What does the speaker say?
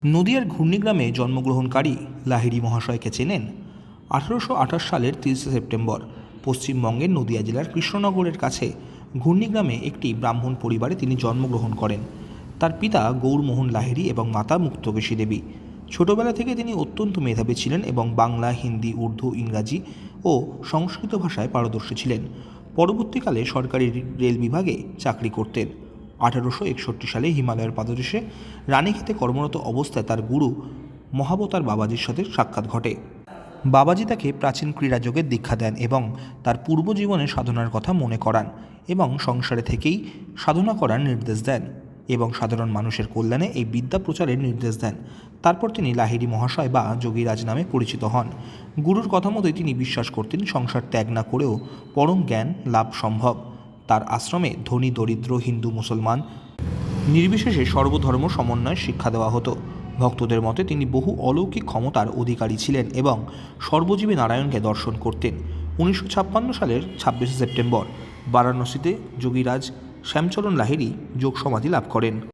নদিয়ার ঘূর্ণিগ্রামে জন্মগ্রহণকারী লাহিড়ী মহাশয়কে চেনেন? 1828 সালের 30 সেপ্টেম্বর পশ্চিমবঙ্গের নদিয়া জেলার কৃষ্ণনগরের কাছে ঘূর্ণিগ্রামে একটি ব্রাহ্মণ পরিবারে তিনি জন্মগ্রহণ করেন। তার পিতা গৌরমোহন লাহিড়ী এবং মাতা মুক্তকেশী দেবী। ছোটবেলা থেকে তিনি অত্যন্ত মেধাবী ছিলেন এবং বাংলা, হিন্দি, উর্দু, ইংরাজি ও সংস্কৃত ভাষায় পারদর্শী ছিলেন। পরবর্তীকালে সরকারি রেল বিভাগে চাকরি করতেন। 1861 সালে হিমালয়ের পাদদেশে রানীক্ষেতে কর্মরত অবস্থায় তার গুরু মহাবতার বাবাজির সাথে সাক্ষাৎ ঘটে। বাবাজি তাকে প্রাচীন ক্রীড়াযোগের দীক্ষা দেন এবং তার পূর্বজীবনে সাধনার কথা মনে করান এবং সংসারে থেকেই সাধনা করার নির্দেশ দেন এবং সাধারণ মানুষের কল্যাণে এই বিদ্যা প্রচারের নির্দেশ দেন। তারপর তিনি লাহিড়ী মহাশয় বা যোগীরাজ নামে পরিচিত হন। গুরুর কথা মতোই তিনি বিশ্বাস করতেন সংসার ত্যাগ না করেও পরম জ্ঞান লাভ সম্ভব। তার আশ্রমে ধনী, দরিদ্র, হিন্দু, মুসলমান নির্বিশেষে সর্বধর্ম সমন্বয়ে শিক্ষা দেওয়া হতো। ভক্তদের মতে তিনি বহু অলৌকিক ক্ষমতার অধিকারী ছিলেন এবং সর্বজীবী নারায়ণকে দর্শন করতেন। 1956 সালের 26 সেপ্টেম্বর বারাণসীতে যোগীরাজ শ্যামচরণ লাহিড়ী যোগ সমাধি লাভ করেন।